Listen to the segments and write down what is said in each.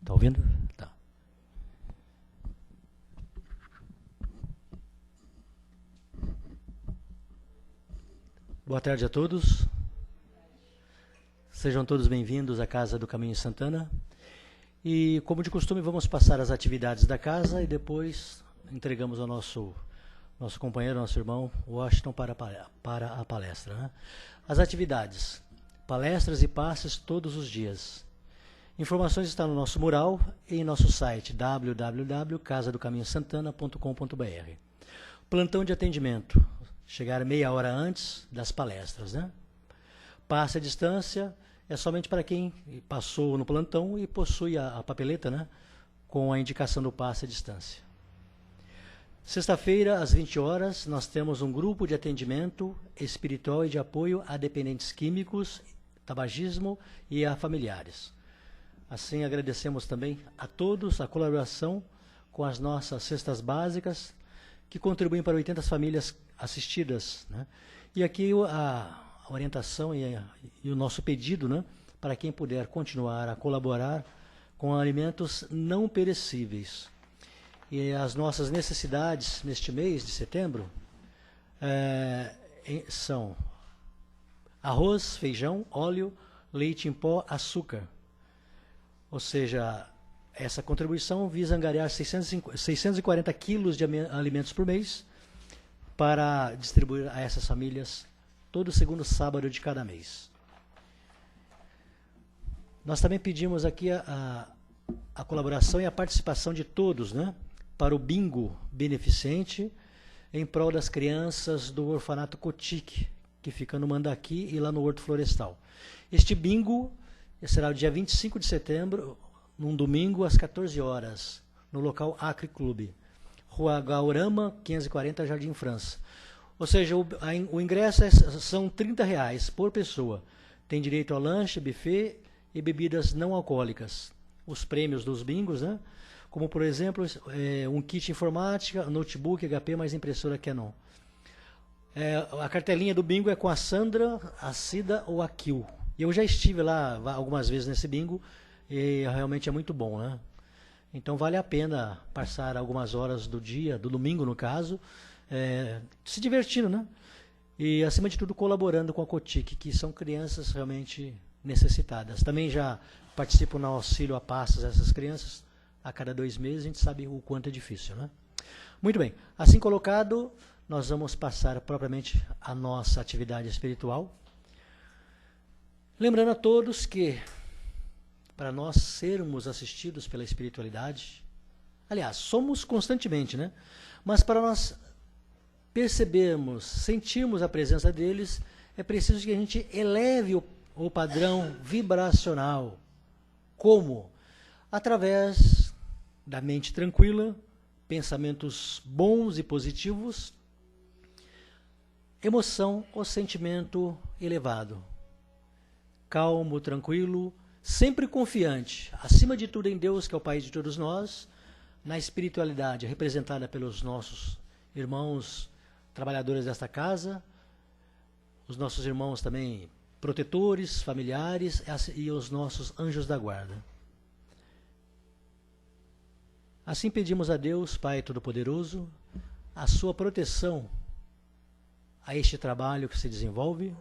Tá ouvindo? Tá. Boa tarde a todos. Sejam todos bem-vindos à Casa do Caminho Santana. E, como de costume, vamos passar as atividades da casa e depois entregamos ao nosso companheiro, nosso irmão Washington para a palestra. Né? As atividades, palestras e passes todos os dias. Informações estão no nosso mural e em nosso site www.casadocaminhosantana.com.br. Plantão de atendimento, chegar meia hora antes das palestras. Né? Passe à distância é somente para quem passou no plantão e possui a papeleta, né, com a indicação do passe à distância. Sexta-feira, às 20 horas, nós temos um grupo de atendimento espiritual e de apoio a dependentes químicos, tabagismo e a familiares. Assim, agradecemos também a todos a colaboração com as nossas cestas básicas, que contribuem para 80 famílias assistidas. Né? E aqui a orientação e o nosso pedido, né, para quem puder continuar a colaborar com alimentos não perecíveis. E as nossas necessidades neste mês de setembro são arroz, feijão, óleo, leite em pó, açúcar. Ou seja, essa contribuição visa angariar 640 quilos de alimentos por mês para distribuir a essas famílias todo segundo sábado de cada mês. Nós também pedimos aqui a colaboração e a participação de todos, né, para o bingo beneficente em prol das crianças do orfanato Cotique, que fica no Mandaqui e lá no Horto Florestal. Este bingo será o dia 25 de setembro, num domingo, às 14 horas, no local Acre Clube, Rua Gaurama, 540, Jardim França. Ou seja, o ingresso são R$30 por pessoa. Tem direito a lanche, buffet e bebidas não alcoólicas. Os prêmios dos bingos, né? Como, por exemplo, um kit informática, notebook HP mais impressora Canon. A cartelinha do bingo é com a Sandra, a Cida ou a Kil. Eu já estive lá algumas vezes nesse bingo e realmente é muito bom, né? Então vale a pena passar algumas horas do dia, do domingo no caso, se divertindo, né? E acima de tudo colaborando com a Cotique, que são crianças realmente necessitadas. Também já participo no auxílio a passos essas crianças a cada 2 meses, a gente sabe o quanto é difícil, né? Muito bem, assim colocado, nós vamos passar propriamente a nossa atividade espiritual. Lembrando a todos que, para nós sermos assistidos pela espiritualidade, aliás, somos constantemente, né? Mas para nós percebermos, sentirmos a presença deles, é preciso que a gente eleve o padrão vibracional. Como? Através da mente tranquila, pensamentos bons e positivos, emoção ou sentimento elevado. Calmo, tranquilo, sempre confiante, acima de tudo em Deus, que é o Pai de todos nós, na espiritualidade representada pelos nossos irmãos trabalhadores desta casa, os nossos irmãos também protetores, familiares e os nossos anjos da guarda. Assim pedimos a Deus, Pai Todo-Poderoso, a sua proteção a este trabalho que se desenvolve,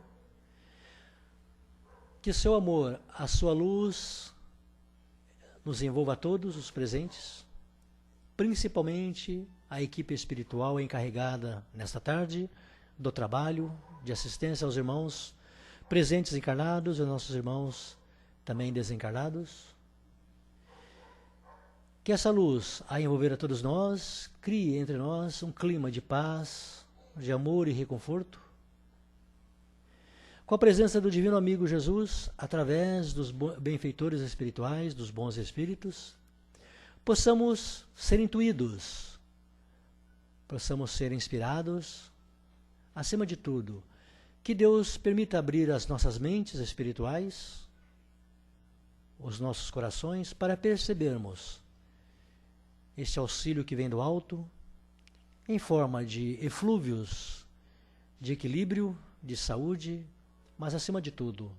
que o seu amor, a sua luz, nos envolva a todos os presentes, principalmente a equipe espiritual encarregada nesta tarde do trabalho de assistência aos irmãos presentes encarnados e aos nossos irmãos também desencarnados. Que essa luz, a envolver a todos nós, crie entre nós um clima de paz, de amor e reconforto, com a presença do Divino Amigo Jesus, através dos benfeitores espirituais, dos bons espíritos, possamos ser intuídos, possamos ser inspirados, acima de tudo, que Deus permita abrir as nossas mentes espirituais, os nossos corações, para percebermos este auxílio que vem do alto, em forma de eflúvios de equilíbrio, de saúde, mas acima de tudo,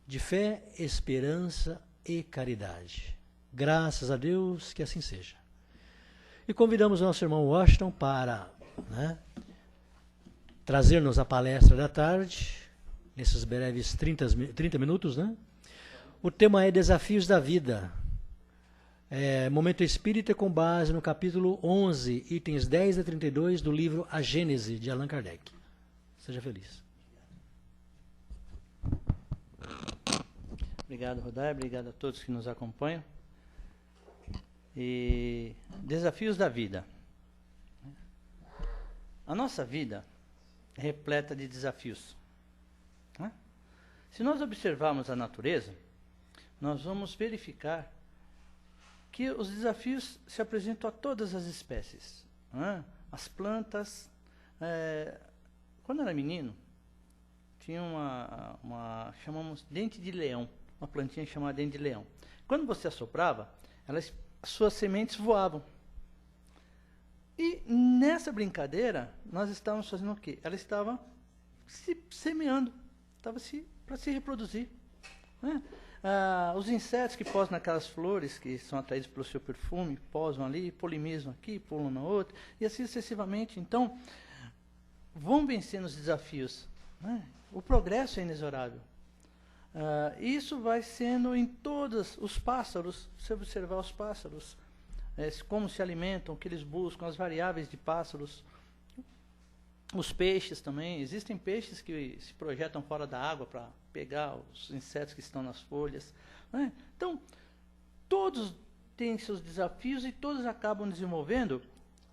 de fé, esperança e caridade. Graças a Deus que assim seja. E convidamos o nosso irmão Washington para, né, trazer-nos a palestra da tarde, nesses breves 30 minutos, né? O tema é Desafios da Vida. Momento Espírita com base no capítulo 11, itens 10 a 32 do livro A Gênese, de Allan Kardec. Seja feliz. Obrigado, Rodai. Obrigado a todos que nos acompanham. E desafios da vida. A nossa vida é repleta de desafios. Se nós observarmos a natureza, nós vamos verificar que os desafios se apresentam a todas as espécies. As plantas. Quando eu era menino, tinha chamamos dente de leão, uma plantinha chamada dente de leão. Quando você assoprava, as suas sementes voavam. E nessa brincadeira, nós estávamos fazendo o quê? Ela estava se semeando, estava para se reproduzir. Os insetos que posam naquelas flores, que são atraídos pelo seu perfume, posam ali, polinizam aqui, pulam na outra, e assim sucessivamente. Então, vão vencendo os desafios. O progresso é inexorável. Isso vai sendo em todos os pássaros. Se observar os pássaros, como se alimentam, o que eles buscam, as variáveis de pássaros. Os peixes também. Existem peixes que se projetam fora da água para pegar os insetos que estão nas folhas. Então, todos têm seus desafios e todos acabam desenvolvendo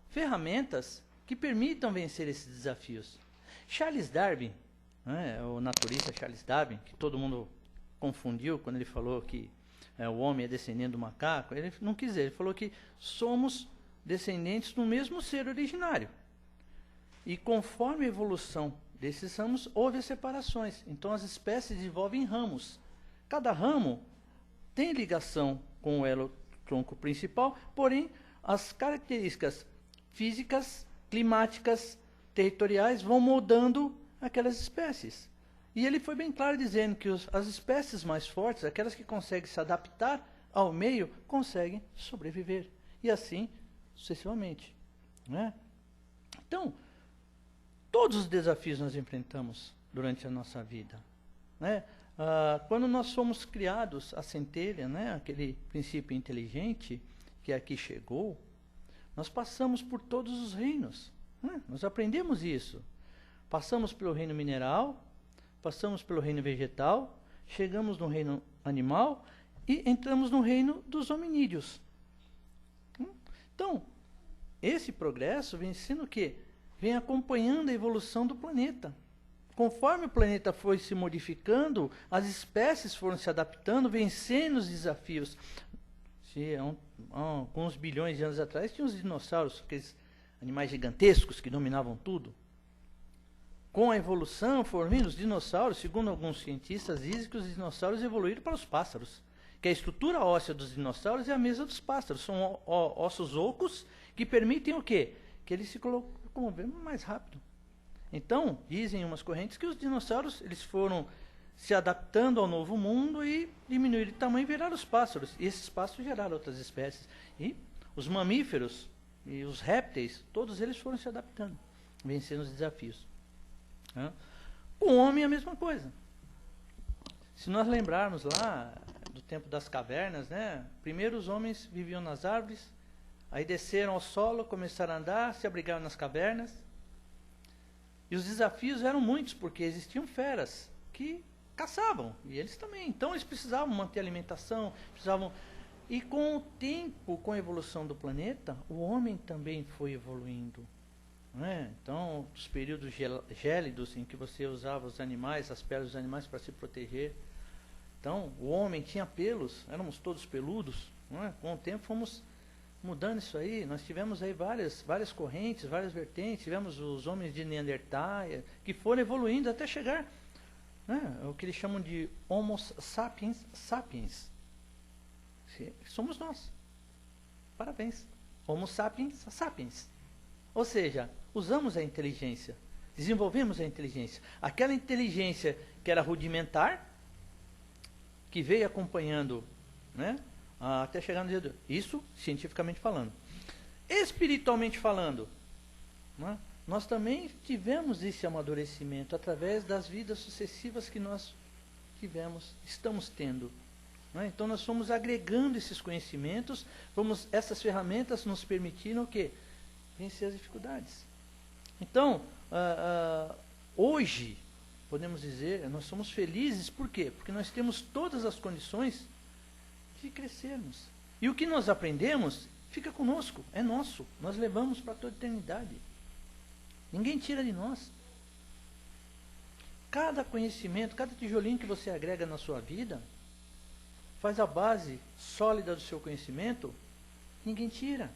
ferramentas que permitam vencer esses desafios. Charles Darwin, o naturalista Charles Darwin, que todo mundo confundiu quando ele falou que o homem é descendente do macaco, ele não quis dizer, ele falou que somos descendentes do mesmo ser originário. E conforme a evolução desses ramos, houve separações. Então as espécies desenvolvem ramos. Cada ramo tem ligação com o elo tronco principal, porém as características físicas, climáticas, territoriais vão moldando aquelas espécies. E ele foi bem claro dizendo que as espécies mais fortes, aquelas que conseguem se adaptar ao meio, conseguem sobreviver. E assim sucessivamente. Então, todos os desafios nós enfrentamos durante a nossa vida. Quando nós fomos criados, a centelha, aquele princípio inteligente que aqui chegou, nós passamos por todos os reinos. Nós aprendemos isso. Passamos pelo reino mineral, passamos pelo reino vegetal, chegamos no reino animal e entramos no reino dos hominídeos. Então, esse progresso vem sendo o quê? Vem acompanhando a evolução do planeta. Conforme o planeta foi se modificando, as espécies foram se adaptando, vencendo os desafios. Alguns bilhões de anos atrás, tinha os dinossauros, aqueles animais gigantescos que dominavam tudo. Com a evolução, foram vindo os dinossauros, segundo alguns cientistas, dizem que os dinossauros evoluíram para os pássaros. Que a estrutura óssea dos dinossauros é a mesma dos pássaros. São ossos ocos que permitem o quê? Que eles se locomovam mais rápido. Então, dizem umas correntes que os dinossauros eles foram se adaptando ao novo mundo e diminuíram de tamanho e viraram os pássaros. E esses pássaros geraram outras espécies. E os mamíferos e os répteis, todos eles foram se adaptando, vencendo os desafios. Com o homem é a mesma coisa. Se nós lembrarmos lá do tempo das cavernas, primeiro os homens viviam nas árvores, aí desceram ao solo, começaram a andar, se abrigaram nas cavernas. E os desafios eram muitos, porque existiam feras que caçavam, e eles também. Então eles precisavam manter alimentação, precisavam... E com o tempo, com a evolução do planeta, o homem também foi evoluindo. Então, os períodos gélidos em que você usava os animais, as peles dos animais para se proteger. Então, o homem tinha pelos, éramos todos peludos. Com o tempo fomos mudando isso aí. Nós tivemos aí várias correntes, várias vertentes. Tivemos os homens de Neandertal, que foram evoluindo até chegar, o que eles chamam de Homo sapiens sapiens. Somos nós. Parabéns. Homo sapiens sapiens. Ou seja, usamos a inteligência, desenvolvemos a inteligência. Aquela inteligência que era rudimentar, que veio acompanhando até chegar no dia de hoje. Isso cientificamente falando. Espiritualmente falando, né, nós também tivemos esse amadurecimento através das vidas sucessivas que nós estamos tendo. Né? Então nós fomos agregando esses conhecimentos, essas ferramentas nos permitiram o quê? Vencer as dificuldades. Então, hoje, podemos dizer, nós somos felizes, por quê? Porque nós temos todas as condições de crescermos. E o que nós aprendemos fica conosco, é nosso. Nós levamos para toda a eternidade. Ninguém tira de nós. Cada conhecimento, cada tijolinho que você agrega na sua vida, faz a base sólida do seu conhecimento, ninguém tira.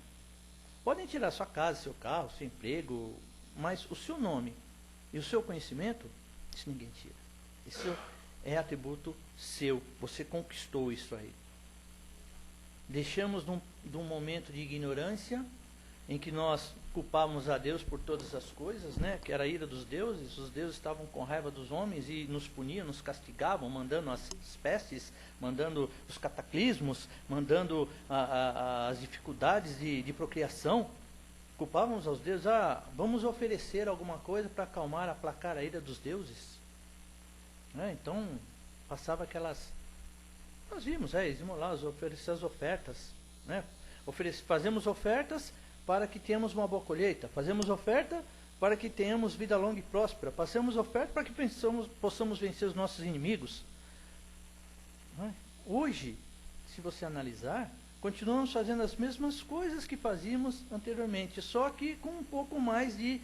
Podem tirar sua casa, seu carro, seu emprego, mas o seu nome e o seu conhecimento, isso ninguém tira. Isso é atributo seu. Você conquistou isso aí. Deixamos de um momento de ignorância, em que nós culpávamos a Deus por todas as coisas, né? Que era a ira dos deuses. Os deuses estavam com raiva dos homens e nos puniam, nos castigavam, mandando as pestes, mandando os cataclismos, mandando as dificuldades de procriação. Culpávamos aos deuses, vamos oferecer alguma coisa para acalmar, aplacar a ira dos deuses. Né? Então, passava aquelas... Nós vimos, eles iam lá oferecer as ofertas. Né? Fazemos ofertas para que tenhamos uma boa colheita. Fazemos oferta para que tenhamos vida longa e próspera. Fazemos oferta para que possamos vencer os nossos inimigos. Hoje, se você analisar, continuamos fazendo as mesmas coisas que fazíamos anteriormente, só que com um pouco mais de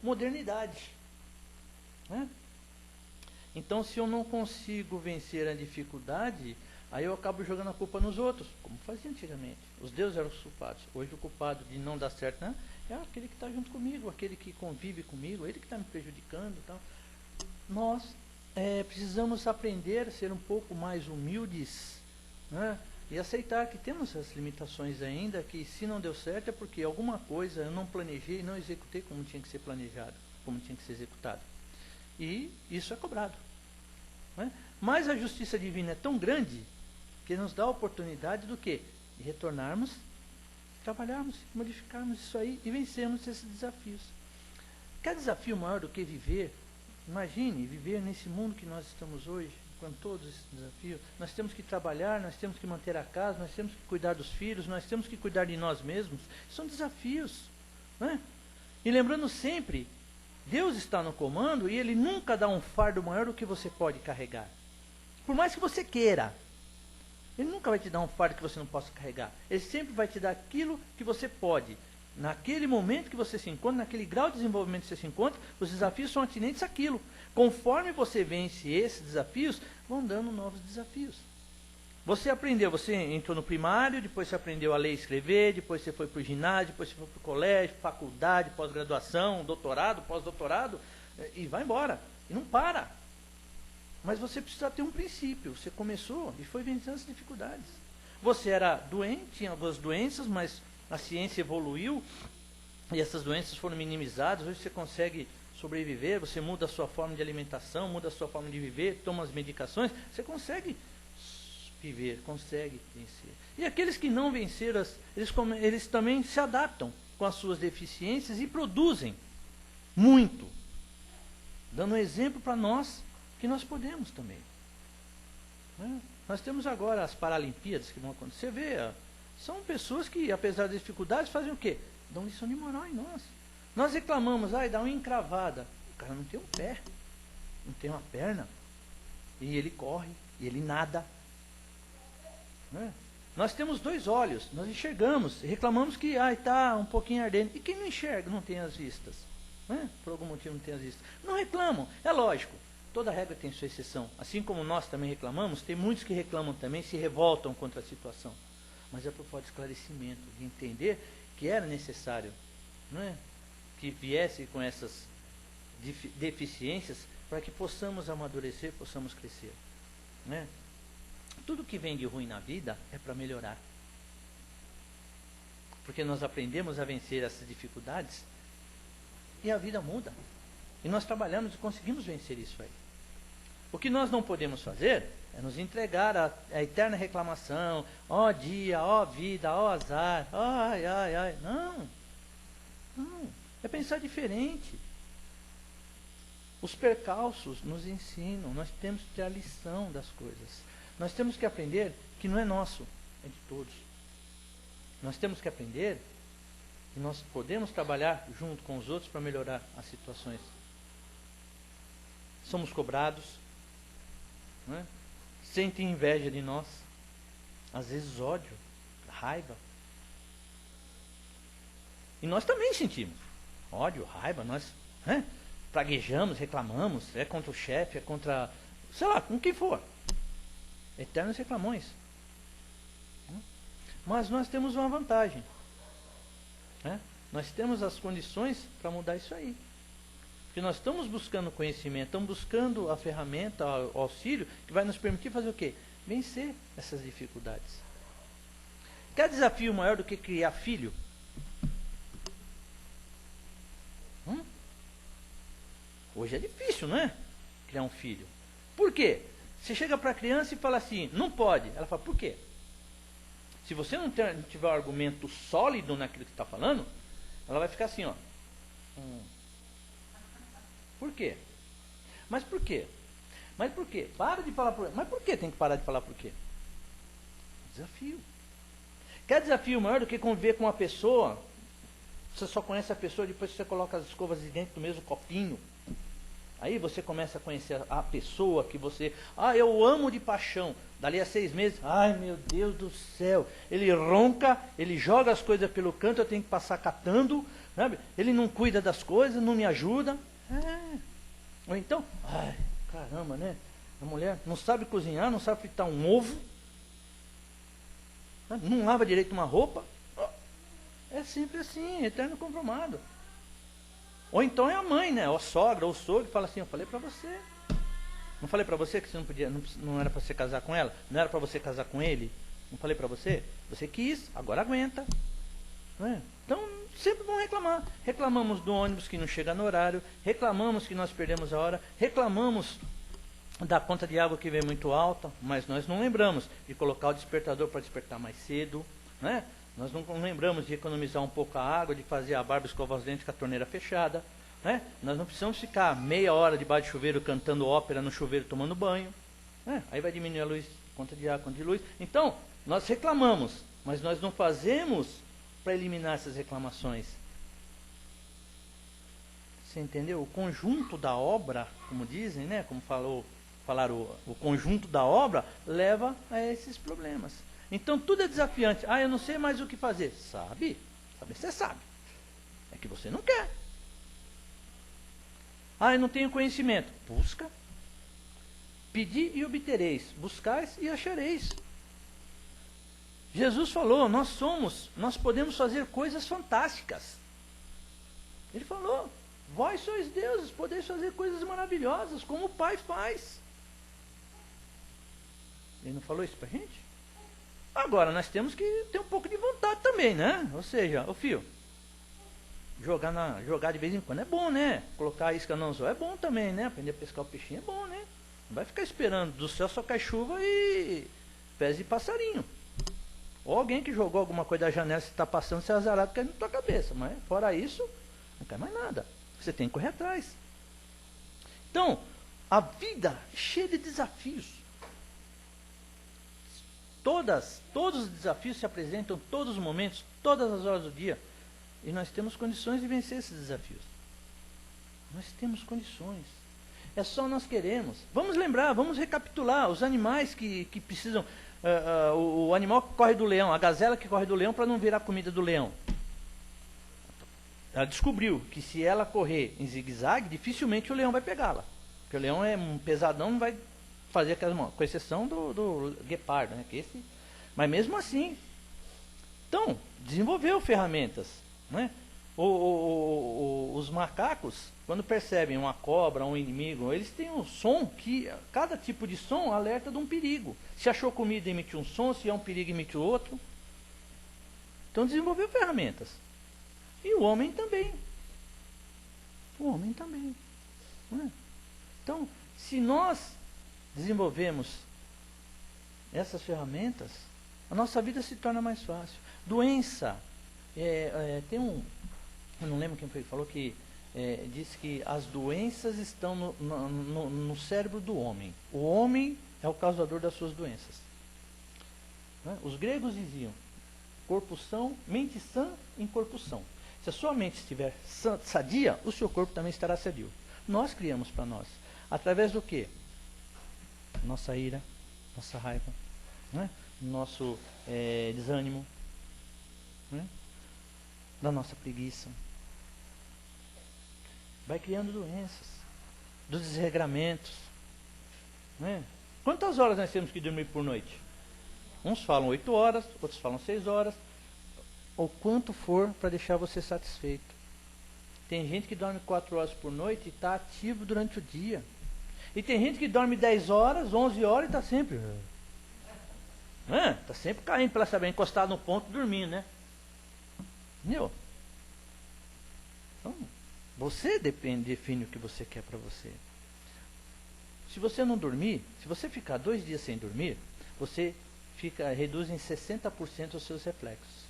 modernidade. Né? Então, se eu não consigo vencer a dificuldade, aí eu acabo jogando a culpa nos outros, como fazia antigamente. Os deuses eram os culpados. Hoje o culpado de não dar certo, né, é aquele que está junto comigo, aquele que convive comigo, ele que está me prejudicando. Tal. Nós precisamos aprender a ser um pouco mais humildes, né, e aceitar que temos essas limitações ainda, que se não deu certo é porque alguma coisa eu não planejei, não executei como tinha que ser planejado, como tinha que ser executado. E isso é cobrado. Né? Mas a justiça divina é tão grande que nos dá a oportunidade do quê? De retornarmos, trabalharmos, modificarmos isso aí e vencermos esses desafios. Quer desafio maior do que viver? Imagine viver nesse mundo que nós estamos hoje, com todos esses desafios. Nós temos que trabalhar, nós temos que manter a casa, nós temos que cuidar dos filhos, nós temos que cuidar de nós mesmos. São desafios. Né? E lembrando sempre, Deus está no comando e Ele nunca dá um fardo maior do que você pode carregar. Por mais que você queira. Ele nunca vai te dar um fardo que você não possa carregar. Ele sempre vai te dar aquilo que você pode. Naquele momento que você se encontra, naquele grau de desenvolvimento que você se encontra, os desafios são atinentes àquilo. Conforme você vence esses desafios, vão dando novos desafios. Você aprendeu, você entrou no primário, depois você aprendeu a ler e escrever, depois você foi para o ginásio, depois você foi para o colégio, faculdade, pós-graduação, doutorado, pós-doutorado, e vai embora. E não para. Mas você precisa ter um princípio. Você começou e foi vencendo as dificuldades. Você era doente, tinha algumas doenças, mas a ciência evoluiu e essas doenças foram minimizadas. Hoje você consegue sobreviver, você muda a sua forma de alimentação, muda a sua forma de viver, toma as medicações, você consegue consegue vencer. E aqueles que não venceram, eles também se adaptam com as suas deficiências e produzem muito, dando um exemplo para nós que nós podemos também. Né? Nós temos agora as Paralimpíadas que vão acontecer. São pessoas que, apesar das dificuldades, fazem o quê? Dão lição de moral em nós. Nós reclamamos, dá uma encravada. O cara não tem um pé, não tem uma perna, e ele corre, e ele nada. Né? Nós temos 2 olhos, nós enxergamos, reclamamos que está um pouquinho ardendo. E quem não enxerga não tem as vistas? Né? Por algum motivo não tem as vistas. Não reclamam, é lógico, toda regra tem sua exceção. Assim como nós também reclamamos, tem muitos que reclamam também, se revoltam contra a situação. Mas é por falta de esclarecimento, de entender que era necessário, né, que viesse com essas deficiências para que possamos amadurecer, possamos crescer. Né? Tudo que vem de ruim na vida é para melhorar. Porque nós aprendemos a vencer essas dificuldades e a vida muda. E nós trabalhamos e conseguimos vencer isso aí. O que nós não podemos fazer é nos entregar à eterna reclamação, ó dia, ó vida, ó azar, ai, ai, ai. Não, não. É pensar diferente. Os percalços nos ensinam, nós temos que ter a lição das coisas. Nós temos que aprender que não é nosso, é de todos. Nós temos que aprender que nós podemos trabalhar junto com os outros para melhorar as situações. Somos cobrados, não é? Sentem inveja de nós, às vezes ódio, raiva. E nós também sentimos ódio, raiva, nós praguejamos, reclamamos, é contra o chefe, é contra, sei lá, com quem for. Eternos reclamões. Mas nós temos uma vantagem. Nós temos as condições para mudar isso aí. Porque nós estamos buscando conhecimento, estamos buscando a ferramenta, o auxílio, que vai nos permitir fazer o quê? Vencer essas dificuldades. Quer desafio maior do que criar filho? Hoje é difícil, não é? Criar um filho. Por quê? Você chega para a criança e fala assim, não pode. Ela fala, por quê? Se você não tiver um argumento sólido naquilo que está falando, ela vai ficar assim, ó. Por quê? Mas por quê? Mas por quê? Para de falar por quê. Mas por que tem que parar de falar por quê? Desafio. Quer desafio maior do que conviver com uma pessoa? Você só conhece a pessoa depois que você coloca as escovas de dentro do mesmo copinho. Aí você começa a conhecer a pessoa que você... eu amo de paixão. Dali a 6 meses, ai meu Deus do céu. Ele ronca, ele joga as coisas pelo canto, eu tenho que passar catando. Sabe? Ele não cuida das coisas, não me ajuda. Ou então, ai, caramba, né? A mulher não sabe cozinhar, não sabe fritar um ovo. Não lava direito uma roupa. É sempre assim, eterno conformado. Ou então é a mãe, né? Ou a sogra, ou o sogro, fala assim, eu falei para você. Não falei para você que você não podia, não era para você casar com ela? Não era para você casar com ele? Não falei para você? Você quis, agora aguenta. Não é? Então, sempre vão reclamar. Reclamamos do ônibus que não chega no horário, reclamamos que nós perdemos a hora, reclamamos da conta de água que vem muito alta, mas nós não lembramos de colocar o despertador para despertar mais cedo, né? Nós não lembramos de economizar um pouco a água, de fazer a barba, escovar os dentes com a torneira fechada. Né? Nós não precisamos ficar meia hora debaixo de chuveiro cantando ópera no chuveiro tomando banho. Né? Aí vai diminuir a luz, conta de água, conta de luz. Então, nós reclamamos, mas nós não fazemos para eliminar essas reclamações. Você entendeu? O conjunto da obra, como dizem, né? Como falaram, o conjunto da obra leva a esses problemas. Então tudo é desafiante. Eu não sei mais o que fazer. Sabe? Você sabe. É que você não quer. Eu não tenho conhecimento. Busca. Pedi e obtereis. Buscais e achareis. Jesus falou, nós podemos fazer coisas fantásticas. Ele falou, vós sois deuses, podeis fazer coisas maravilhosas, como o Pai faz. Ele não falou isso pra gente? Agora, nós temos que ter um pouco de vontade também, né? Ou seja, filho, jogar de vez em quando é bom, né? Colocar a isca no anzol é bom também, né? Aprender a pescar o peixinho é bom, né? Não vai ficar esperando do céu só cai chuva e pés de passarinho. Ou alguém que jogou alguma coisa da janela, se está passando, se é azarado, cai na tua cabeça. Mas fora isso, não cai mais nada. Você tem que correr atrás. Então, a vida é cheia de desafios. Todos os desafios se apresentam, todos os momentos, todas as horas do dia. E nós temos condições de vencer esses desafios. Nós temos condições. É só nós queremos. Vamos lembrar, vamos recapitular. Os animais que precisam... o animal que corre do leão, a gazela que corre do leão para não virar comida do leão. Ela descobriu que se ela correr em zigue-zague, dificilmente o leão vai pegá-la. Porque o leão é um pesadão, não vai... fazer aquelas mãos, com exceção do guepardo, né? Mas mesmo assim, então, desenvolveu ferramentas, né? Os macacos, quando percebem uma cobra, um inimigo, eles têm um som que, cada tipo de som alerta de um perigo. Se achou comida, emite um som, se é um perigo, emite outro. Então, desenvolveu ferramentas. E o homem também. O homem também. Né? Então, se nós desenvolvemos essas ferramentas, a nossa vida se torna mais fácil. Doença, tem eu não lembro quem foi que falou que disse que as doenças estão no cérebro do homem. O homem é o causador das suas doenças. Né? Os gregos diziam, corpo são, mente sã em corpo são. Se a sua mente estiver sadia, o seu corpo também estará sadio. Nós criamos para nós. Através do quê? Nossa ira, nossa raiva, né? Nosso desânimo, né? Da nossa preguiça. Vai criando doenças, dos desregramentos. Né? Quantas horas nós temos que dormir por noite? Uns falam 8 horas, outros falam 6 horas. Ou quanto for para deixar você satisfeito. Tem gente que dorme 4 horas por noite e está ativo durante o dia. E tem gente que dorme 10 horas, 11 horas e está sempre... Está sempre caindo pela saber, encostado no ponto, dormindo, né? Entendeu? Então, você define o que você quer para você. Se você não dormir, se você ficar 2 dias sem dormir, você reduz em 60% os seus reflexos.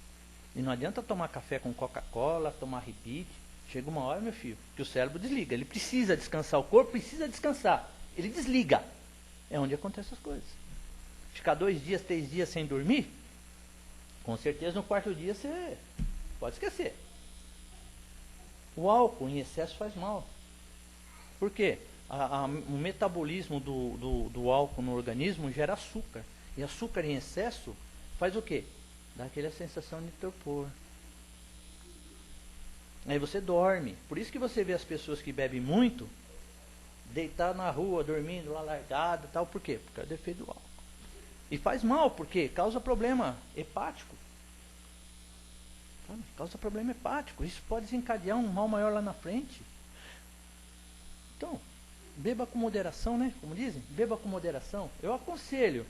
E não adianta tomar café com Coca-Cola, tomar repeat. Chega uma hora, meu filho, que o cérebro desliga. Ele precisa descansar, o corpo precisa descansar. Ele desliga. É onde acontecem as coisas. Ficar 2 dias, 3 dias sem dormir, com certeza no 4º dia você pode esquecer. O álcool em excesso faz mal. Por quê? O metabolismo do álcool no organismo gera açúcar. E açúcar em excesso faz o quê? Dá aquela sensação de torpor. Aí você dorme. Por isso que você vê as pessoas que bebem muito, deitadas na rua, dormindo lá largado e tal. Por quê? Porque é o defeito do álcool. E faz mal, porque causa problema hepático. Causa problema hepático. Isso pode desencadear um mal maior lá na frente. Então, beba com moderação, né? Como dizem, beba com moderação. Eu aconselho.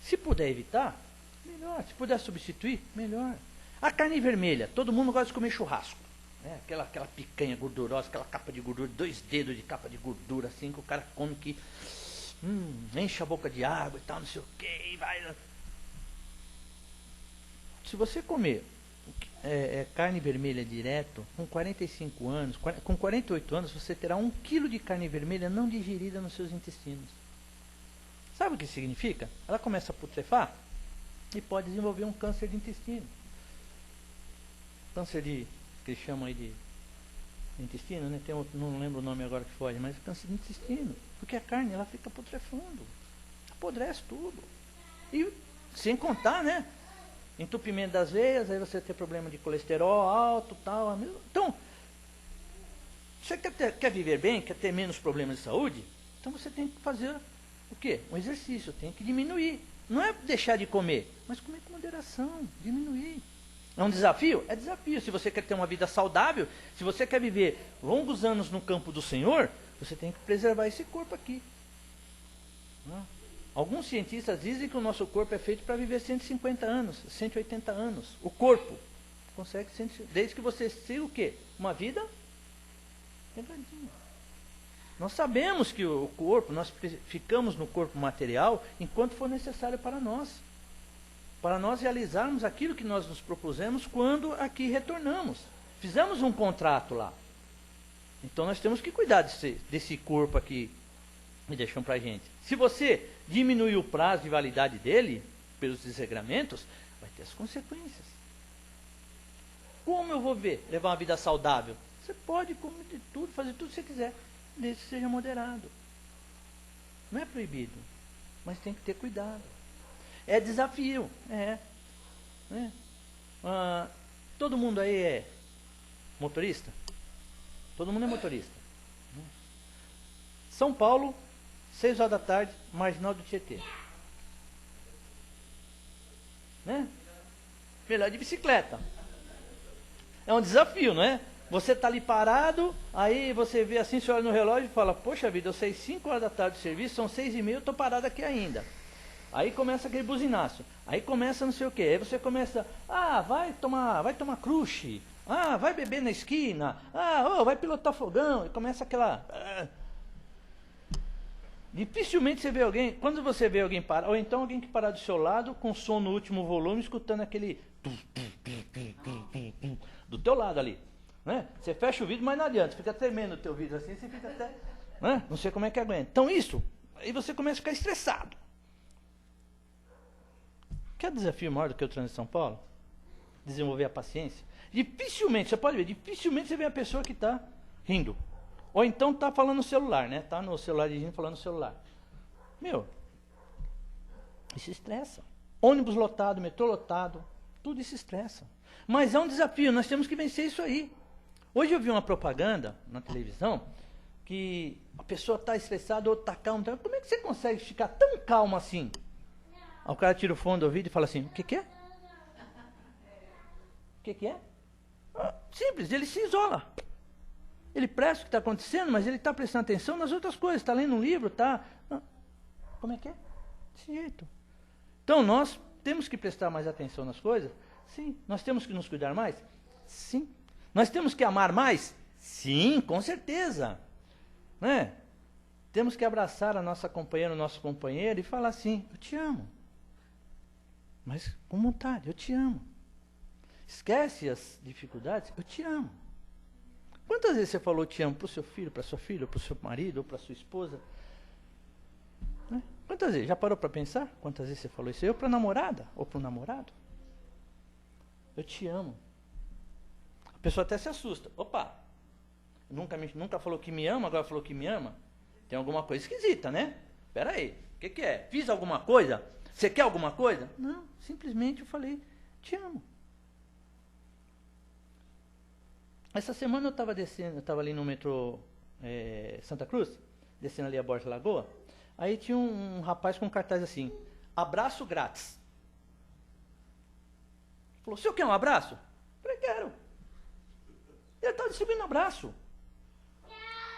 Se puder evitar, melhor. Se puder substituir, melhor. A carne vermelha, todo mundo gosta de comer churrasco. Né? Aquela picanha gordurosa, aquela capa de gordura, 2 dedos de capa de gordura, assim, que o cara come que enche a boca de água e tal, não sei o que, e vai. Se você comer carne vermelha direto, com 45 anos, com 48 anos, você terá 1 quilo de carne vermelha não digerida nos seus intestinos. Sabe o que significa? Ela começa a putrefar e pode desenvolver um câncer de intestino. Câncer que eles chamam aí de intestino, né? Tem outro, não lembro o nome agora que foge, mas é câncer de intestino. Porque a carne, ela fica putrefando. Apodrece tudo. E sem contar, né? Entupimento das veias, aí você tem problema de colesterol alto, tal. Então, você quer viver bem, quer ter menos problemas de saúde? Então você tem que fazer o quê? Um exercício, tem que diminuir. Não é deixar de comer, mas comer com moderação, diminuir. É um desafio? É desafio. Se você quer ter uma vida saudável, se você quer viver longos anos no campo do Senhor, você tem que preservar esse corpo aqui. Alguns cientistas dizem que o nosso corpo é feito para viver 150 anos, 180 anos. O corpo consegue, desde que você siga o quê? Uma vida regradinha. Nós sabemos que o corpo, nós ficamos no corpo material enquanto for necessário para nós realizarmos aquilo que nós nos propusemos quando aqui retornamos. Fizemos um contrato lá. Então nós temos que cuidar desse corpo aqui que deixam para a gente. Se você diminuir o prazo de validade dele, pelos desregramentos, vai ter as consequências. Como eu vou levar uma vida saudável? Você pode comer de tudo, fazer tudo que você quiser, desde que seja moderado. Não é proibido, mas tem que ter cuidado. É desafio, todo mundo aí é motorista? Todo mundo é motorista. São Paulo, 6 horas da tarde, marginal do Tietê. Né? Melhor de bicicleta. É um desafio, não é? Você está ali parado, aí você vê assim, você olha no relógio e fala, poxa vida, eu saí 5 horas da tarde do serviço, são 6h30, eu estou parado aqui ainda. Aí começa aquele buzinaço. Aí começa não sei o quê. Aí você começa, vai tomar crush. Vai beber na esquina. Vai pilotar fogão. E começa aquela... Dificilmente você vê alguém, quando você vê alguém parar, ou então alguém que parar do seu lado com som no último volume, escutando aquele do teu lado ali, né? Você fecha o vidro, mas não adianta, fica tremendo o teu vidro assim, você fica até, né? Não sei como é que aguenta. Então isso, aí você começa a ficar estressado. Quer desafio maior do que o Trânsito de São Paulo? Desenvolver a paciência. Dificilmente, você pode ver, dificilmente você vê a pessoa que está rindo. Ou então está falando no celular, né? Está no celular dirigindo, falando no celular. Meu, isso estressa. Ônibus lotado, metrô lotado, tudo isso estressa. Mas é um desafio, nós temos que vencer isso aí. Hoje eu vi uma propaganda na televisão que a pessoa está estressada ou está calma. Como é que você consegue ficar tão calmo assim? Aí o cara tira o fone do ouvido e fala assim, o que é? O que é? Simples, ele se isola. Ele presta o que está acontecendo, mas ele está prestando atenção nas outras coisas. Está lendo um livro, está... Como é que é? Desse jeito. Então, nós temos que prestar mais atenção nas coisas? Sim. Nós temos que nos cuidar mais? Sim. Nós temos que amar mais? Sim, com certeza. Né? Temos que abraçar a nossa companheira, o nosso companheiro e falar assim, eu te amo. Mas com vontade, eu te amo. Esquece as dificuldades, eu te amo. Quantas vezes você falou te amo para o seu filho, para sua filha, para o seu marido, ou para sua esposa? Né? Quantas vezes? Já parou para pensar? Quantas vezes você falou isso? Eu para a namorada ou para o namorado? Eu te amo. A pessoa até se assusta. Opa, nunca falou que me ama, agora falou que me ama? Tem alguma coisa esquisita, né? Espera aí, o que é? Fiz alguma coisa? Você quer alguma coisa? Não, simplesmente eu falei, te amo. Essa semana eu estava descendo, eu estava ali no metrô Santa Cruz, descendo ali a Borges Lagoa, aí tinha um rapaz com um cartaz assim, abraço grátis. Falou, o senhor quer um abraço? Eu falei, quero. Ele estava distribuindo abraço.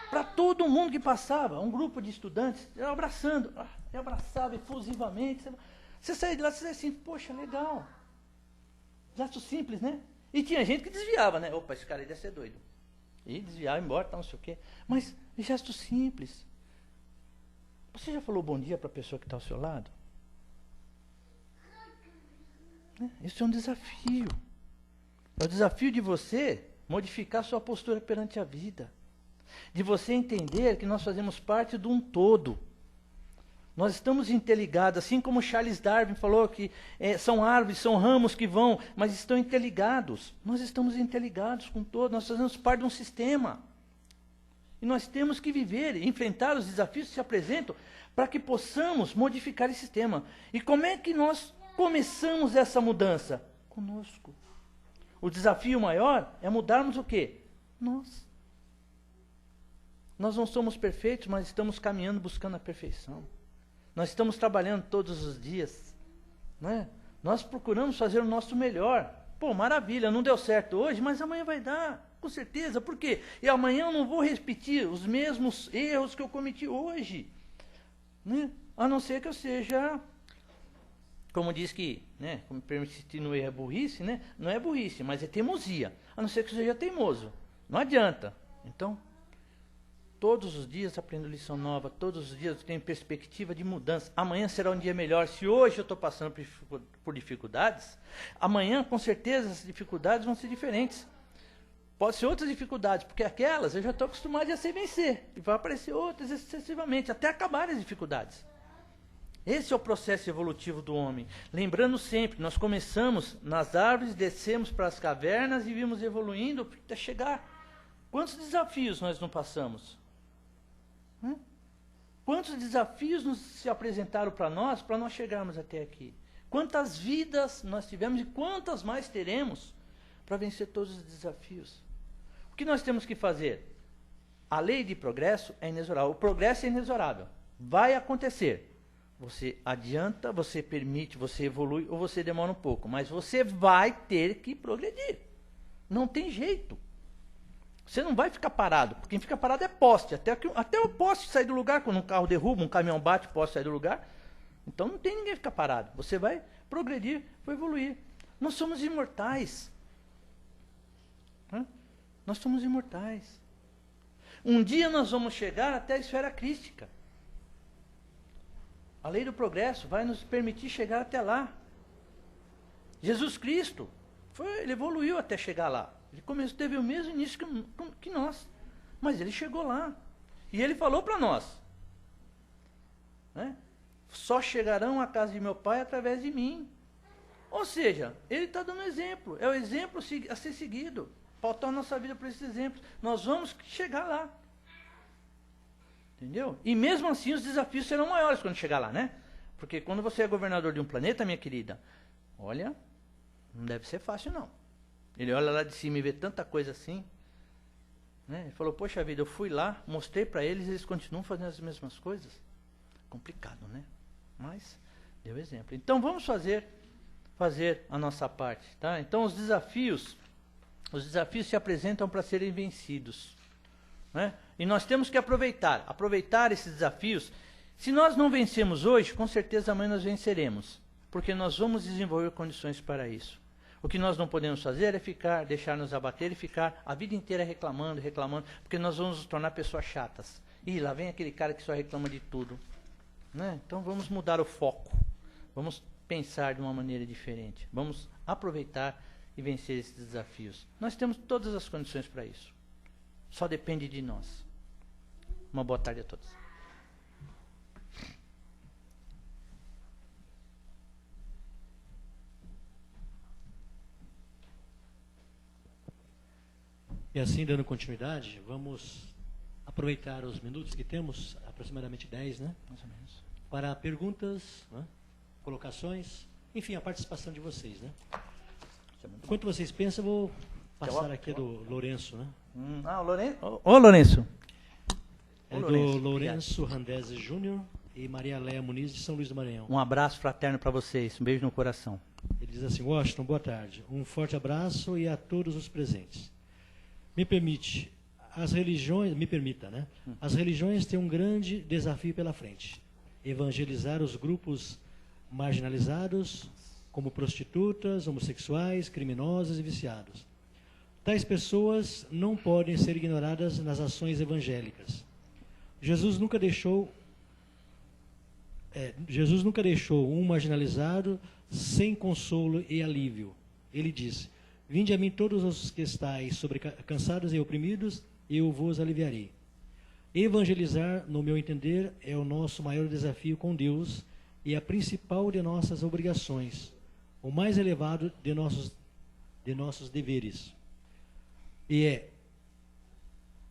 Para todo mundo que passava, um grupo de estudantes, abraçando, ele abraçava efusivamente. Você saía de lá, você saía assim, poxa, legal. Gesto simples, né? E tinha gente que desviava, né? Opa, esse cara aí deve ser doido. E desviava, embora, tal, não sei o quê. Mas, gesto simples. Você já falou bom dia para a pessoa que está ao seu lado? Isso é um desafio. É o desafio de você modificar sua postura perante a vida. De você entender que nós fazemos parte de um todo. Nós estamos interligados, assim como Charles Darwin falou que são árvores, são ramos que vão, mas estão interligados. Nós estamos interligados com todo, nós fazemos parte de um sistema. E nós temos que viver e enfrentar os desafios que se apresentam para que possamos modificar esse sistema. E como é que nós começamos essa mudança? Conosco. O desafio maior é mudarmos o quê? Nós. Nós não somos perfeitos, mas estamos caminhando buscando a perfeição. Nós estamos trabalhando todos os dias. Né? Nós procuramos fazer o nosso melhor. Pô, maravilha, não deu certo hoje, mas amanhã vai dar. Com certeza. Por quê? E amanhã eu não vou repetir os mesmos erros que eu cometi hoje. Né? A não ser que eu seja, como diz que, né, como permitir no erro é burrice, né? Não é burrice, mas é teimosia. A não ser que eu seja teimoso. Não adianta. Então, todos os dias aprendo lição nova, todos os dias eu tenho perspectiva de mudança. Amanhã será um dia melhor. Se hoje eu estou passando por dificuldades, amanhã com certeza as dificuldades vão ser diferentes. Pode ser outras dificuldades, porque aquelas eu já estou acostumado a ser vencer. E vai aparecer outras excessivamente, até acabar as dificuldades. Esse é o processo evolutivo do homem. Lembrando sempre, nós começamos nas árvores, descemos para as cavernas e vimos evoluindo até chegar. Quantos desafios nós não passamos? Quantos desafios se apresentaram para nós chegarmos até aqui? Quantas vidas nós tivemos e quantas mais teremos para vencer todos os desafios? O que nós temos que fazer? A lei de progresso é inexorável. O progresso é inexorável. Vai acontecer. Você adianta, você permite, você evolui ou você demora um pouco. Mas você vai ter que progredir. Não tem jeito. Você não vai ficar parado, porque quem fica parado é poste. Até o poste sair do lugar, quando um carro derruba, um caminhão bate, o poste sai do lugar. Então não tem ninguém ficar parado. Você vai progredir, vai evoluir. Nós somos imortais. Nós somos imortais. Um dia nós vamos chegar até a esfera crística. A lei do progresso vai nos permitir chegar até lá. Jesus Cristo, ele evoluiu até chegar lá. Ele teve o mesmo início que nós. Mas ele chegou lá. E ele falou para nós, né? Só chegarão à casa de meu Pai através de mim. Ou seja, ele está dando exemplo. É o exemplo a ser seguido. Pautar a nossa vida por esses exemplos. Nós vamos chegar lá. Entendeu? E mesmo assim os desafios serão maiores quando chegar lá, né? Porque quando você é governador de um planeta, minha querida, olha, não deve ser fácil não. Ele olha lá de cima e vê tanta coisa assim, né? Ele falou, poxa vida, eu fui lá, mostrei para eles e eles continuam fazendo as mesmas coisas. Complicado, né? Mas deu exemplo. Então vamos fazer a nossa parte, tá? Então os desafios se apresentam para serem vencidos, né? E nós temos que aproveitar esses desafios. Se nós não vencemos hoje, com certeza amanhã nós venceremos, porque nós vamos desenvolver condições para isso. O que nós não podemos fazer é deixar nos abater e ficar a vida inteira reclamando, porque nós vamos nos tornar pessoas chatas. E lá vem aquele cara que só reclama de tudo, né? Então vamos mudar o foco, vamos pensar de uma maneira diferente, vamos aproveitar e vencer esses desafios. Nós temos todas as condições para isso, só depende de nós. Uma boa tarde a todos. E assim, dando continuidade, vamos aproveitar os minutos que temos, aproximadamente 10, né? Mais ou menos. Para perguntas, né? Colocações, enfim, a participação de vocês, né? Enquanto vocês pensam, eu vou passar aqui do Lourenço, né? O Lourenço. Ô, Lourenço. É do Lourenço Randese Júnior e Maria Léa Muniz, de São Luís do Maranhão. Um abraço fraterno para vocês, um beijo no coração. Ele diz assim, Washington, boa tarde. Um forte abraço e a todos os presentes. Me permita, né? As religiões têm um grande desafio pela frente. Evangelizar os grupos marginalizados, como prostitutas, homossexuais, criminosos e viciados. Tais pessoas não podem ser ignoradas nas ações evangélicas. Jesus nunca deixou um marginalizado sem consolo e alívio. Ele disse, vinde a mim todos os que estáis cansados e oprimidos, e eu vos aliviarei. Evangelizar, no meu entender, é o nosso maior desafio com Deus e a principal de nossas obrigações, o mais elevado de nossos deveres. E é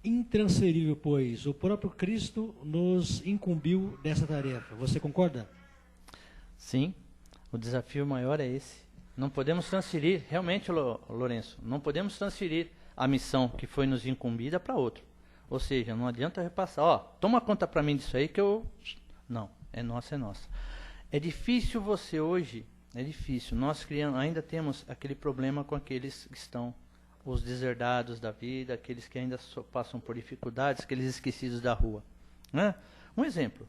intransferível, pois o próprio Cristo nos incumbiu dessa tarefa. Você concorda? Sim, o desafio maior é esse. Não podemos transferir, realmente, Lourenço, não podemos transferir a missão que foi nos incumbida para outro. Ou seja, não adianta repassar, toma conta para mim disso aí que eu... Não, é nossa, é nossa. É difícil você hoje, nós ainda temos aquele problema com aqueles que estão, os deserdados da vida, aqueles que ainda passam por dificuldades, aqueles esquecidos da rua, né? Um exemplo,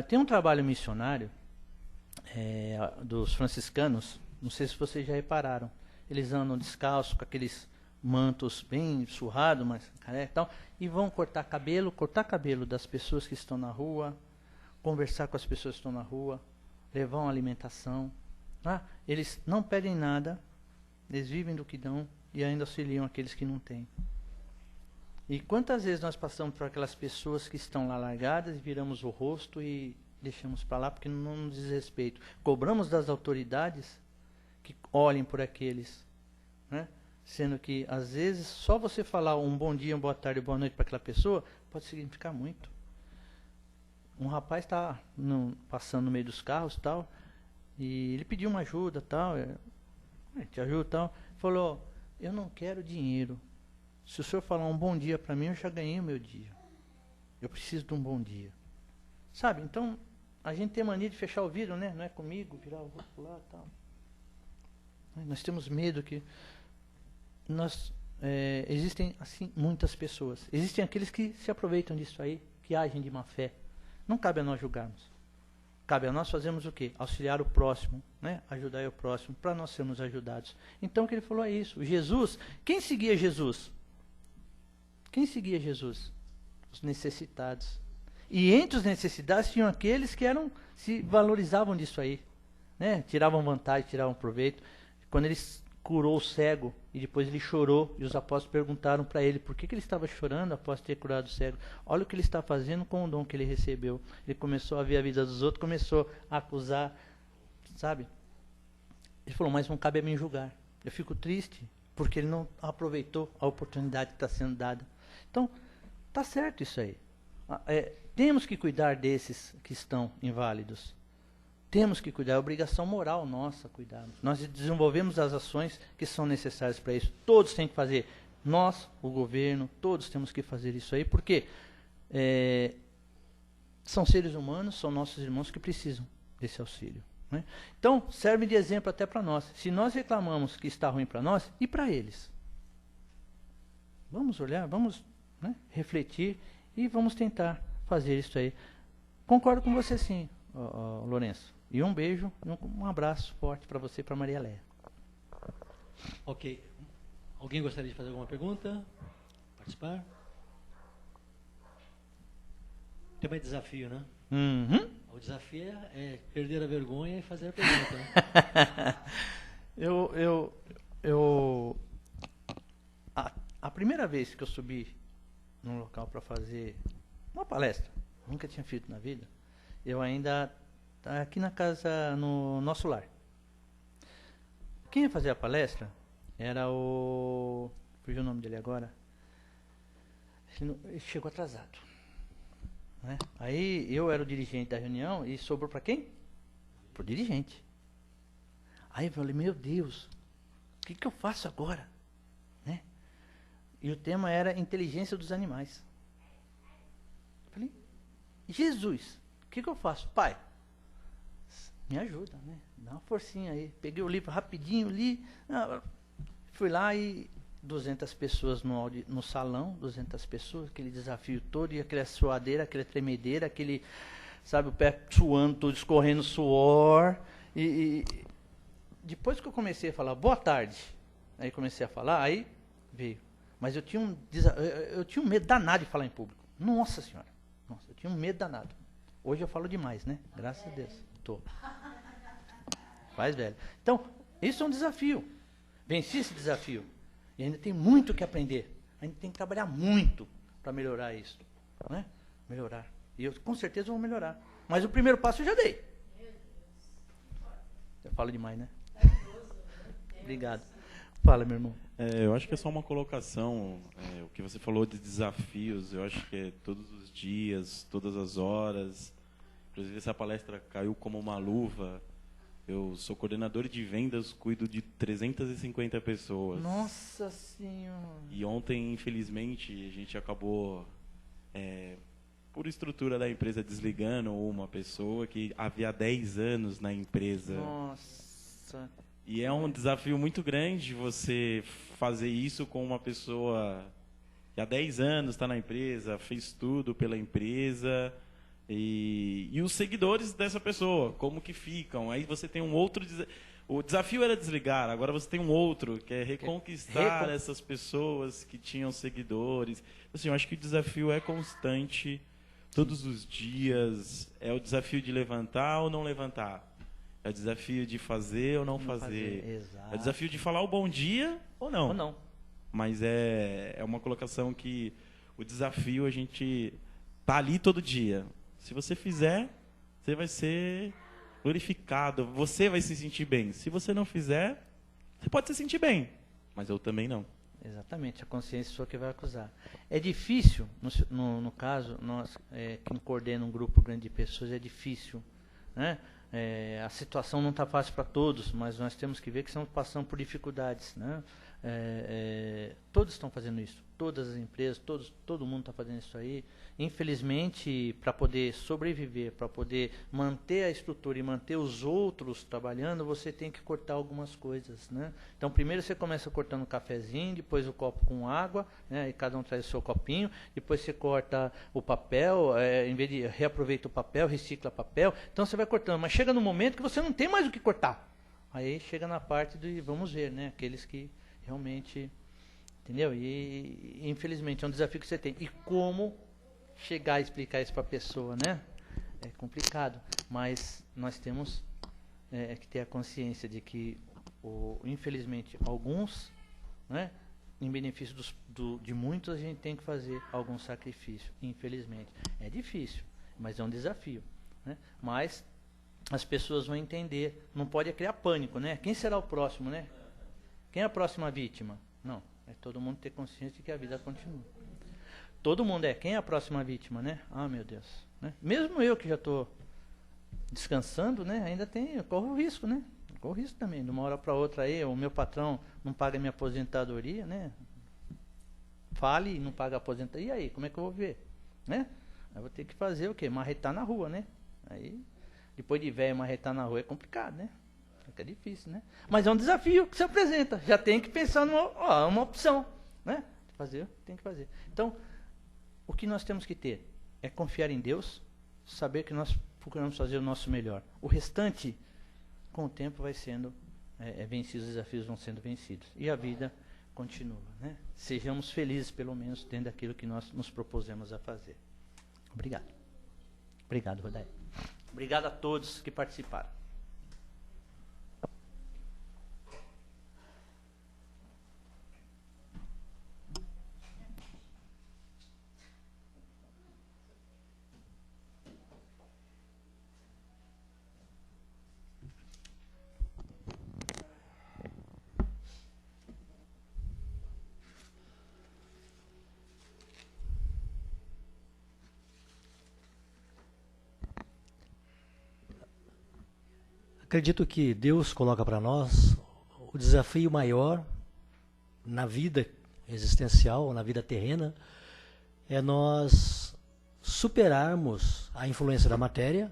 tem um trabalho missionário dos franciscanos, não sei se vocês já repararam, eles andam descalços com aqueles mantos bem surrados, mas careca e tal, e vão cortar cabelo das pessoas que estão na rua, conversar com as pessoas que estão na rua, levar uma alimentação, tá? Eles não pedem nada, eles vivem do que dão e ainda auxiliam aqueles que não têm. E quantas vezes nós passamos por aquelas pessoas que estão lá largadas e viramos o rosto e deixamos para lá porque não nos diz respeito. Cobramos das autoridades que olhem por aqueles, né? Sendo que, às vezes, só você falar um bom dia, uma boa tarde, boa noite para aquela pessoa, pode significar muito. Um rapaz está passando no meio dos carros, tal, e ele pediu uma ajuda, tal, te ajuda, tal, falou, eu não quero dinheiro. Se o senhor falar um bom dia para mim, eu já ganhei o meu dia. Eu preciso de um bom dia. Sabe, então, a gente tem mania de fechar o vidro, né? Não é comigo, virar o rosto lá, tal. Nós temos medo que... existem assim muitas pessoas. Existem aqueles que se aproveitam disso aí, que agem de má fé. Não cabe a nós julgarmos. Cabe a nós fazermos o quê? Auxiliar o próximo, né? Ajudar o próximo, para nós sermos ajudados. Então o que ele falou é isso. Jesus, quem seguia Jesus? Quem seguia Jesus? Os necessitados. E entre os necessitados tinham aqueles que se valorizavam disso aí, né? Tiravam vantagem, tiravam proveito. Quando ele curou o cego e depois ele chorou, e os apóstolos perguntaram para ele por que ele estava chorando após ter curado o cego. Olha o que ele está fazendo com o dom que ele recebeu. Ele começou a ver a vida dos outros, começou a acusar, sabe? Ele falou, mas não cabe a mim julgar. Eu fico triste porque ele não aproveitou a oportunidade que está sendo dada. Então, tá certo isso aí. Temos que cuidar desses que estão inválidos. Temos que cuidar, é obrigação moral nossa cuidarmos. Nós desenvolvemos as ações que são necessárias para isso. Todos têm que fazer. Nós, o governo, todos temos que fazer isso aí, porque são seres humanos, são nossos irmãos que precisam desse auxílio. Né? Então, serve de exemplo até para nós. Se nós reclamamos que está ruim para nós, e para eles? Vamos olhar, vamos, né, refletir e vamos tentar fazer isso aí. Concordo com você sim, Lourenço. E um beijo, um abraço forte para você e para Maria Léa. Ok. Alguém gostaria de fazer alguma pergunta? Participar? Tem mais desafio, né? Uhum. O desafio é perder a vergonha e fazer a pergunta, né? A primeira vez que eu subi num local para fazer uma palestra, nunca tinha feito na vida, eu ainda aqui na casa, no nosso lar. Quem ia fazer a palestra era o... fugiu o nome dele agora. Ele chegou atrasado. Né? Aí eu era o dirigente da reunião e sobrou para quem? Para o dirigente. Aí eu falei, meu Deus, o que eu faço agora? Né? E o tema era inteligência dos animais. Eu falei, Jesus, o que eu faço? Pai, me ajuda, né? Dá uma forcinha aí. Peguei o livro rapidinho, li. Fui lá e 200 pessoas no salão, 200 pessoas, aquele desafio todo, e aquela suadeira, aquela tremedeira, aquele, sabe, o pé suando, tudo escorrendo suor. E depois que eu comecei a falar, boa tarde, aí comecei a falar, aí veio. Mas eu tinha um medo danado de falar em público. Nossa Senhora, eu tinha um medo danado. Hoje eu falo demais, né? Graças a Deus. Faz, velho. Então, isso é um desafio. Venci esse desafio. E ainda tem muito que aprender. Ainda tem que trabalhar muito para melhorar isso. Né? Melhorar. E eu com certeza vou melhorar. Mas o primeiro passo eu já dei. Eu falo demais, né? Obrigado. Fala, meu irmão. Eu acho que é só uma colocação. O que você falou de desafios, eu acho que é todos os dias, todas as horas. Inclusive, essa palestra caiu como uma luva. Eu sou coordenador de vendas, cuido de 350 pessoas. Nossa Senhora! E ontem, infelizmente, a gente acabou, por estrutura da empresa, desligando uma pessoa que havia 10 anos na empresa. Nossa! E é um desafio muito grande você fazer isso com uma pessoa que há 10 anos está na empresa, fez tudo pela empresa... E os seguidores dessa pessoa, como que ficam? Aí você tem um outro... O desafio era desligar, agora você tem um outro, que é reconquistar essas pessoas que tinham seguidores. Assim, eu acho que o desafio é constante, todos os dias. É o desafio de levantar ou não levantar. É o desafio de fazer ou não fazer. Exato. É o desafio de falar o bom dia ou não. Ou não. Mas é uma colocação que o desafio a gente tá ali todo dia. Se você fizer, você vai ser glorificado, você vai se sentir bem. Se você não fizer, você pode se sentir bem, mas eu também não. Exatamente, a consciência sua que vai acusar. É difícil, no caso, nós que coordenamos um grupo grande de pessoas, é difícil, né? A situação não está fácil para todos, mas nós temos que ver que estamos passando por dificuldades, né? Todos estão fazendo isso, todas as empresas, todo mundo está fazendo isso aí. Infelizmente, para poder sobreviver, para poder manter a estrutura e manter os outros trabalhando, você tem que cortar algumas coisas, né? Então, primeiro você começa cortando o cafezinho, depois o copo com água, né? E cada um traz o seu copinho, depois você corta o papel, em vez de reaproveita o papel, recicla papel, então você vai cortando, mas chega no momento que você não tem mais o que cortar. Aí chega na parte de, vamos ver, né? Aqueles que realmente, entendeu? E infelizmente é um desafio que você tem. E como chegar a explicar isso para a pessoa, né? É complicado, mas nós temos que ter a consciência de que, infelizmente, alguns, né, em benefício de muitos, a gente tem que fazer algum sacrifício, infelizmente. É difícil, mas é um desafio, né? Mas as pessoas vão entender, não pode criar pânico, né? Quem será o próximo, né? Quem é a próxima vítima? Não, é todo mundo ter consciência de que a vida continua. Todo mundo quem é a próxima vítima, né? Ah, meu Deus, né? Mesmo eu que já estou descansando, né? Ainda corro risco, né? Corro risco também, de uma hora para outra aí, o meu patrão não paga minha aposentadoria, né? Fale e não paga a aposentadoria, e aí, como é que eu vou ver? Né? Eu vou ter que fazer o quê? Marretar na rua, né? Aí, depois de velho, marretar na rua é complicado, né? Fica difícil, né? Mas é um desafio que se apresenta, já tem que pensar numa opção, né? Tem que fazer. Então, o que nós temos que ter é confiar em Deus, saber que nós procuramos fazer o nosso melhor. O restante, com o tempo, vai sendo vencido, os desafios vão sendo vencidos. E a vida continua, né? Sejamos felizes, pelo menos, dentro daquilo que nós nos propusemos a fazer. Obrigado. Obrigado, Rodaí. Obrigado a todos que participaram. Acredito que Deus coloca para nós o desafio maior na vida existencial, na vida terrena, é nós superarmos a influência da matéria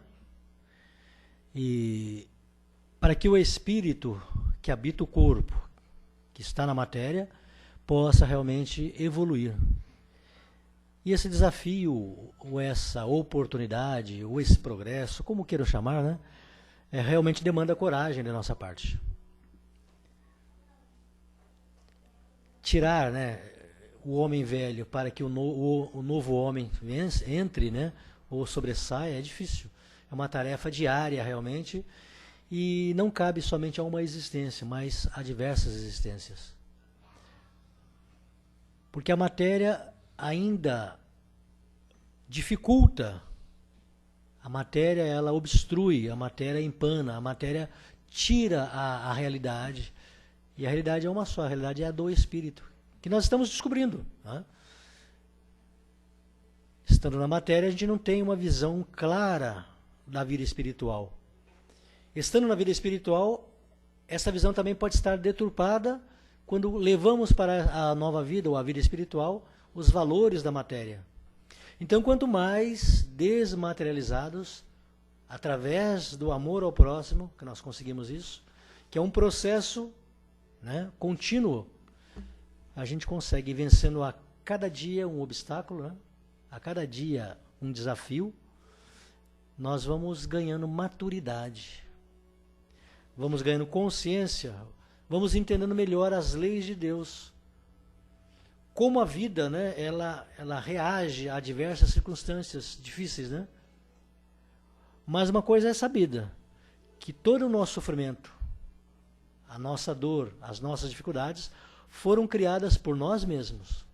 e para que o espírito que habita o corpo, que está na matéria, possa realmente evoluir. E esse desafio, ou essa oportunidade, ou esse progresso, como queiram chamar, né? Realmente demanda coragem da nossa parte. Tirar, né, o homem velho para que o novo homem entre, né, ou sobressaia, é difícil. É uma tarefa diária realmente e não cabe somente a uma existência, mas a diversas existências. Porque a matéria ainda dificulta. A matéria, ela obstrui, a matéria empana, a matéria tira a realidade. E a realidade é uma só, a realidade é a do espírito, que nós estamos descobrindo. Né? Estando na matéria, a gente não tem uma visão clara da vida espiritual. Estando na vida espiritual, essa visão também pode estar deturpada quando levamos para a nova vida, ou a vida espiritual, os valores da matéria. Então, quanto mais desmaterializados, através do amor ao próximo, que nós conseguimos isso, que é um processo, né, contínuo, a gente consegue ir vencendo a cada dia um obstáculo, né, a cada dia um desafio, nós vamos ganhando maturidade, vamos ganhando consciência, vamos entendendo melhor as leis de Deus. Como a vida, né, ela reage a diversas circunstâncias difíceis, né? Mas uma coisa é sabida, que todo o nosso sofrimento, a nossa dor, as nossas dificuldades, foram criadas por nós mesmos.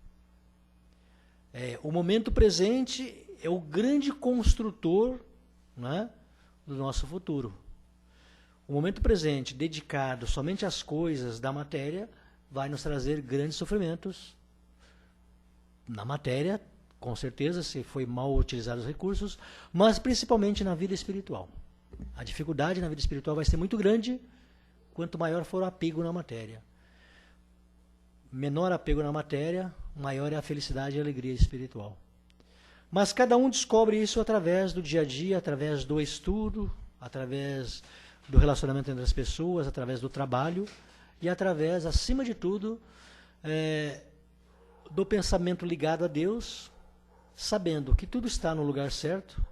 O momento presente é o grande construtor, né, do nosso futuro. O momento presente, dedicado somente às coisas da matéria, vai nos trazer grandes sofrimentos. Na matéria, com certeza, se foi mal utilizados os recursos, mas principalmente na vida espiritual. A dificuldade na vida espiritual vai ser muito grande, quanto maior for o apego na matéria. Menor apego na matéria, maior é a felicidade e a alegria espiritual. Mas cada um descobre isso através do dia a dia, através do estudo, através do relacionamento entre as pessoas, através do trabalho e através, acima de tudo, do pensamento ligado a Deus, sabendo que tudo está no lugar certo,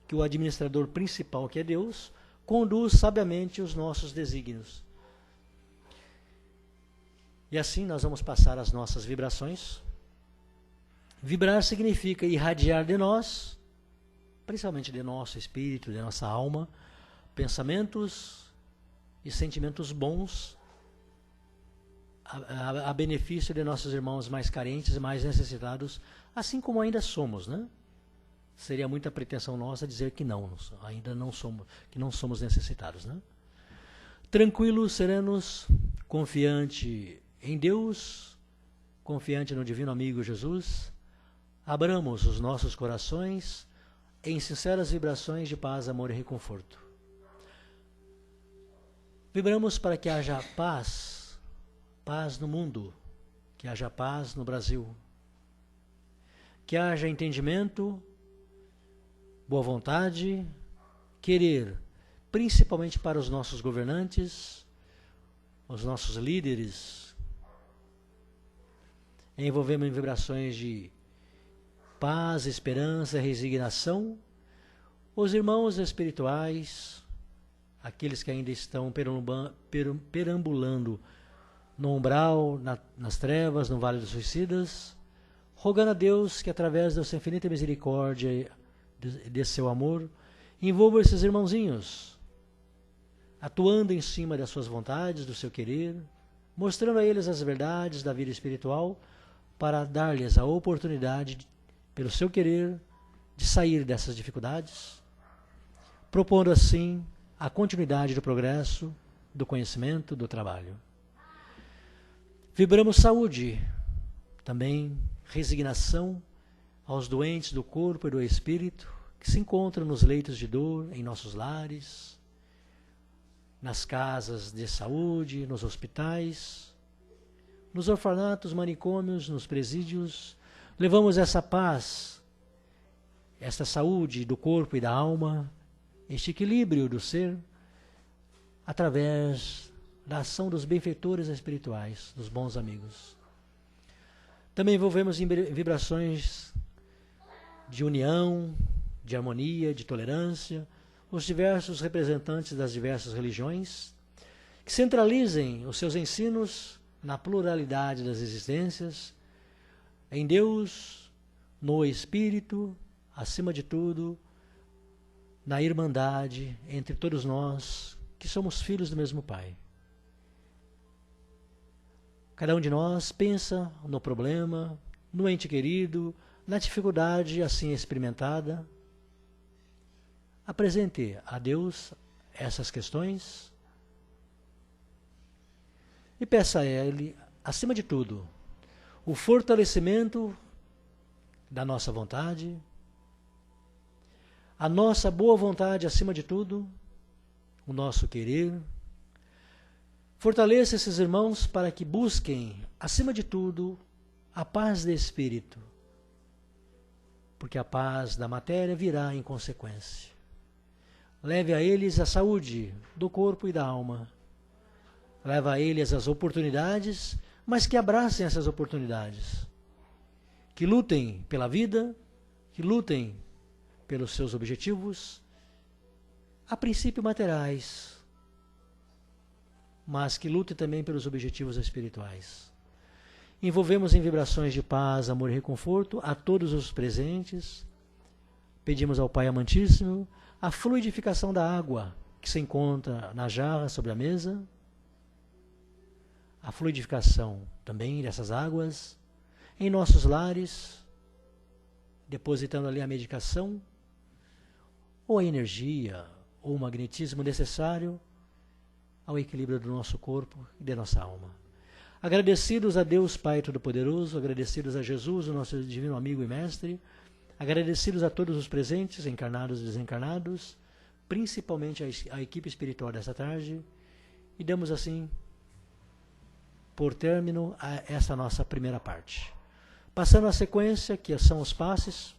que o administrador principal, que é Deus, conduz sabiamente os nossos desígnios. E assim nós vamos passar as nossas vibrações Vibrar significa irradiar de nós, principalmente de nosso espírito, de nossa alma, pensamentos e sentimentos bons a benefício de nossos irmãos mais carentes e mais necessitados, assim como ainda somos, né? Seria muita pretensão nossa dizer que não, ainda não somos, que não somos necessitados, né? Tranquilos, serenos, confiante em Deus, confiante no divino amigo Jesus, abramos os nossos corações em sinceras vibrações de paz, amor e reconforto. Vibramos para que haja paz no mundo, que haja paz no Brasil, que haja entendimento, boa vontade, querer, principalmente para os nossos governantes, os nossos líderes. Envolvemos em vibrações de paz, esperança, resignação, os irmãos espirituais, aqueles que ainda estão perambulando no umbral, nas trevas, no vale dos suicidas, rogando a Deus que através da sua infinita misericórdia e de seu amor, envolva esses irmãozinhos, atuando em cima das suas vontades, do seu querer, mostrando a eles as verdades da vida espiritual, para dar-lhes a oportunidade, pelo seu querer, de sair dessas dificuldades, propondo assim a continuidade do progresso, do conhecimento, do trabalho. Vibramos saúde, também resignação aos doentes do corpo e do espírito, que se encontram nos leitos de dor, em nossos lares, nas casas de saúde, nos hospitais, nos orfanatos, manicômios, nos presídios. Levamos essa paz, esta saúde do corpo e da alma, este equilíbrio do ser, através da ação dos benfeitores espirituais, dos bons amigos. Também envolvemos em vibrações de união, de harmonia, de tolerância, os diversos representantes das diversas religiões, que centralizem os seus ensinos na pluralidade das existências, em Deus, no Espírito, acima de tudo, na irmandade entre todos nós, que somos filhos do mesmo Pai. Cada um de nós pensa no problema, no ente querido, na dificuldade assim experimentada. Apresente a Deus essas questões e peça a Ele, acima de tudo, o fortalecimento da nossa vontade, a nossa boa vontade acima de tudo, o nosso querer. Fortaleça esses irmãos para que busquem, acima de tudo, a paz de espírito, porque a paz da matéria virá em consequência. Leve a eles a saúde do corpo e da alma. Leva a eles as oportunidades, mas que abracem essas oportunidades. Que lutem pela vida, que lutem pelos seus objetivos, a princípio materiais, mas que lutem também pelos objetivos espirituais. Envolvemos em vibrações de paz, amor e reconforto a todos os presentes. Pedimos ao Pai Amantíssimo a fluidificação da água que se encontra na jarra sobre a mesa, a fluidificação também dessas águas em nossos lares, depositando ali a medicação, ou a energia, ou o magnetismo necessário ao equilíbrio do nosso corpo e de nossa alma. Agradecidos a Deus Pai Todo-Poderoso, agradecidos a Jesus, o nosso divino amigo e mestre, agradecidos a todos os presentes, encarnados e desencarnados, principalmente a equipe espiritual desta tarde, e damos assim por término a essa nossa primeira parte. Passando a sequência, que são os passes,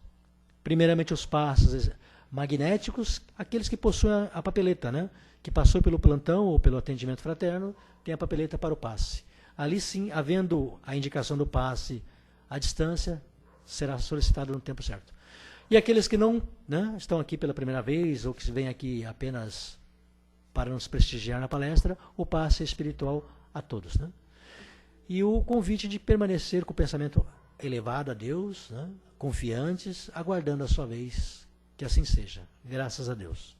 primeiramente os passes magnéticos, aqueles que possuem a papeleta, né? Que passou pelo plantão ou pelo atendimento fraterno, tem a papeleta para o passe. Ali sim, havendo a indicação do passe à distância, será solicitado no tempo certo. E aqueles que não, né, estão aqui pela primeira vez, ou que vêm aqui apenas para nos prestigiar na palestra, o passe espiritual a todos, né? E o convite de permanecer com o pensamento elevado a Deus, né? Confiantes, aguardando a sua vez, que assim seja. Graças a Deus.